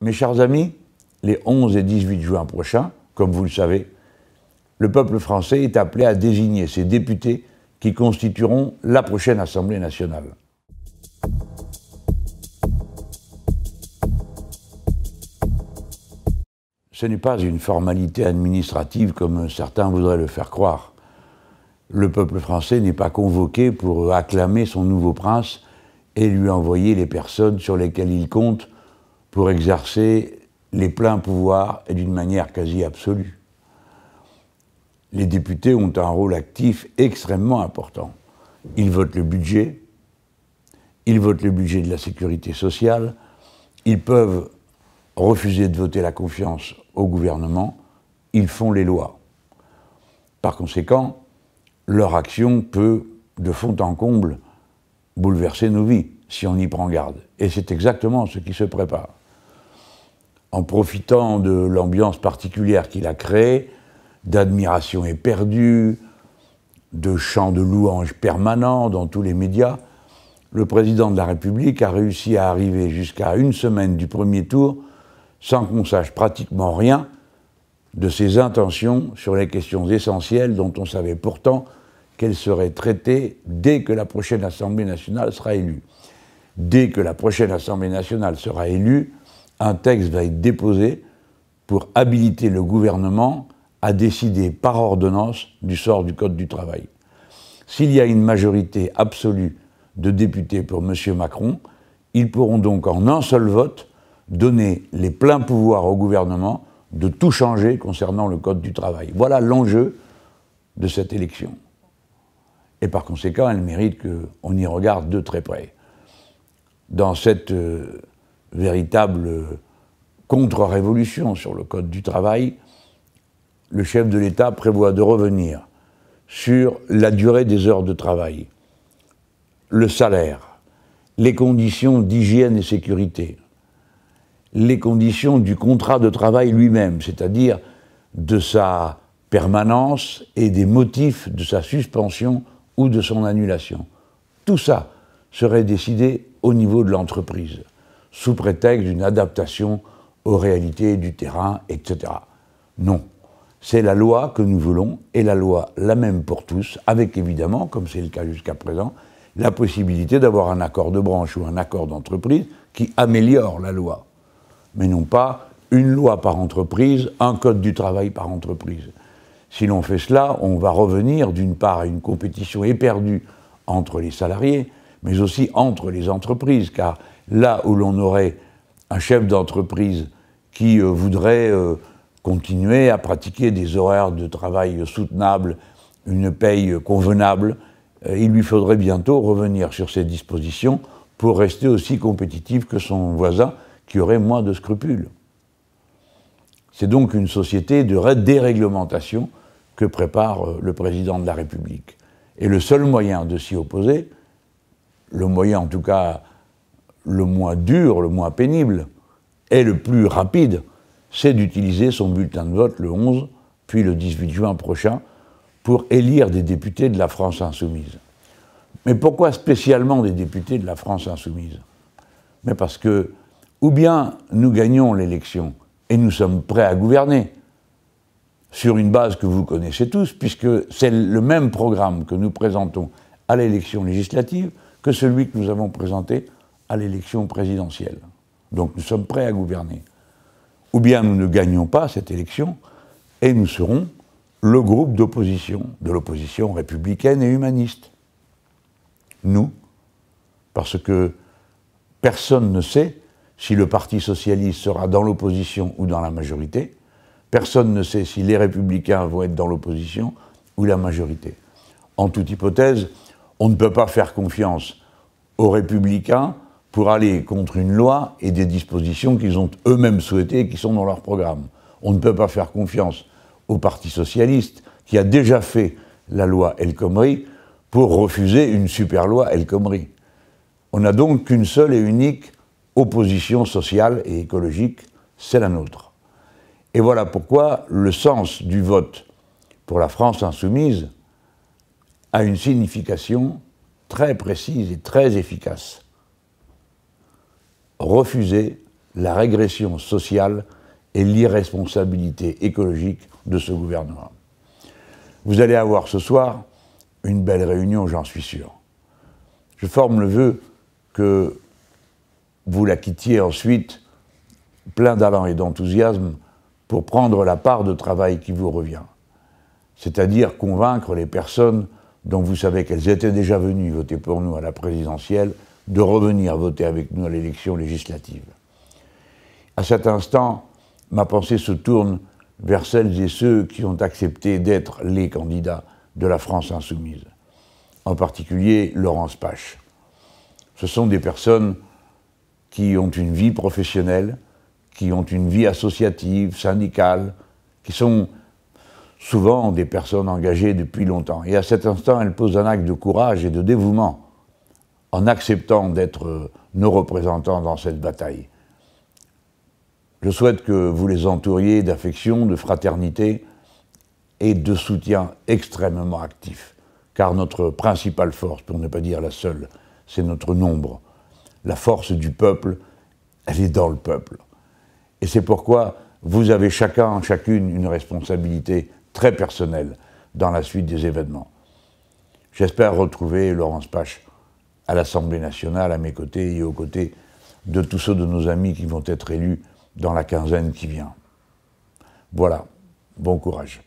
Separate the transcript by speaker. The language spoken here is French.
Speaker 1: Mes chers amis, les 11 et 18 juin prochains, comme vous le savez, le peuple français est appelé à désigner ses députés qui constitueront la prochaine Assemblée nationale. Ce n'est pas une formalité administrative comme certains voudraient le faire croire. Le peuple français n'est pas convoqué pour acclamer son nouveau prince et lui envoyer les personnes sur lesquelles il compte pour exercer les pleins pouvoirs et d'une manière quasi absolue. Les députés ont un rôle actif extrêmement important. Ils votent le budget de la sécurité sociale, ils peuvent refuser de voter la confiance au gouvernement, ils font les lois. Par conséquent, leur action peut, de fond en comble, bouleverser nos vies, si on y prend garde. Et c'est exactement ce qui se prépare. En profitant de l'ambiance particulière qu'il a créée, d'admiration éperdue, de chants de louanges permanents dans tous les médias, le président de la République a réussi à arriver jusqu'à une semaine du premier tour sans qu'on sache pratiquement rien de ses intentions sur les questions essentielles dont on savait pourtant qu'elles seraient traitées dès que la prochaine Assemblée nationale sera élue. Dès que la prochaine Assemblée nationale sera élue, un texte va être déposé pour habiliter le gouvernement à décider par ordonnance du sort du Code du travail. S'il y a une majorité absolue de députés pour M. Macron, ils pourront donc en un seul vote donner les pleins pouvoirs au gouvernement de tout changer concernant le Code du travail. Voilà l'enjeu de cette élection. Et par conséquent, elle mérite qu'on y regarde de très près. Dans cette véritable contre-révolution sur le Code du travail, le chef de l'État prévoit de revenir sur la durée des heures de travail, le salaire, les conditions d'hygiène et sécurité, les conditions du contrat de travail lui-même, c'est-à-dire de sa permanence et des motifs de sa suspension ou de son annulation. Tout ça serait décidé au niveau de l'entreprise, sous prétexte d'une adaptation aux réalités du terrain, etc. Non. C'est la loi que nous voulons, et la loi la même pour tous, avec évidemment, comme c'est le cas jusqu'à présent, la possibilité d'avoir un accord de branche ou un accord d'entreprise qui améliore la loi, mais non pas une loi par entreprise, un code du travail par entreprise. Si l'on fait cela, on va revenir d'une part à une compétition éperdue entre les salariés, mais aussi entre les entreprises, car là où l'on aurait un chef d'entreprise qui voudrait continuer à pratiquer des horaires de travail soutenables, une paye convenable, il lui faudrait bientôt revenir sur ces dispositions pour rester aussi compétitif que son voisin qui aurait moins de scrupules. C'est donc une société de déréglementation que prépare le président de la République. Et le seul moyen de s'y opposer, le moyen en tout cas le moins dur, le moins pénible, et le plus rapide, c'est d'utiliser son bulletin de vote le 11, puis le 18 juin prochain, pour élire des députés de la France insoumise. Mais pourquoi spécialement des députés de la France insoumise? Mais parce que, ou bien nous gagnons l'élection et nous sommes prêts à gouverner, sur une base que vous connaissez tous, puisque c'est le même programme que nous présentons à l'élection législative que celui que nous avons présenté à l'élection présidentielle. Donc nous sommes prêts à gouverner. Ou bien nous ne gagnons pas cette élection et nous serons le groupe d'opposition, de l'opposition républicaine et humaniste. Nous, parce que personne ne sait si le Parti socialiste sera dans l'opposition ou dans la majorité, personne ne sait si les républicains vont être dans l'opposition ou la majorité. En toute hypothèse, on ne peut pas faire confiance aux républicains pour aller contre une loi et des dispositions qu'ils ont eux-mêmes souhaitées et qui sont dans leur programme. On ne peut pas faire confiance au Parti socialiste qui a déjà fait la loi El Khomri pour refuser une super loi El Khomri. On n'a donc qu'une seule et unique opposition sociale et écologique, c'est la nôtre. Et voilà pourquoi le sens du vote pour la France insoumise a une signification très précise et très efficace. Refuser la régression sociale et l'irresponsabilité écologique de ce gouvernement. Vous allez avoir ce soir une belle réunion, j'en suis sûr. Je forme le vœu que vous la quittiez ensuite plein d'allant et d'enthousiasme pour prendre la part de travail qui vous revient. C'est-à-dire convaincre les personnes dont vous savez qu'elles étaient déjà venues voter pour nous à la présidentielle, de revenir voter avec nous à l'élection législative. À cet instant, ma pensée se tourne vers celles et ceux qui ont accepté d'être les candidats de la France insoumise. En particulier, Laurence Pache. Ce sont des personnes qui ont une vie professionnelle, qui ont une vie associative, syndicale, qui sont souvent des personnes engagées depuis longtemps. Et à cet instant, elles posent un acte de courage et de dévouement en acceptant d'être nos représentants dans cette bataille. Je souhaite que vous les entouriez d'affection, de fraternité et de soutien extrêmement actif. Car notre principale force, pour ne pas dire la seule, c'est notre nombre. La force du peuple, elle est dans le peuple. Et c'est pourquoi vous avez chacun, chacune, une responsabilité très personnelle dans la suite des événements. J'espère retrouver Laurence Pache à l'Assemblée nationale, à mes côtés et aux côtés de tous ceux de nos amis qui vont être élus dans la quinzaine qui vient. Voilà, bon courage.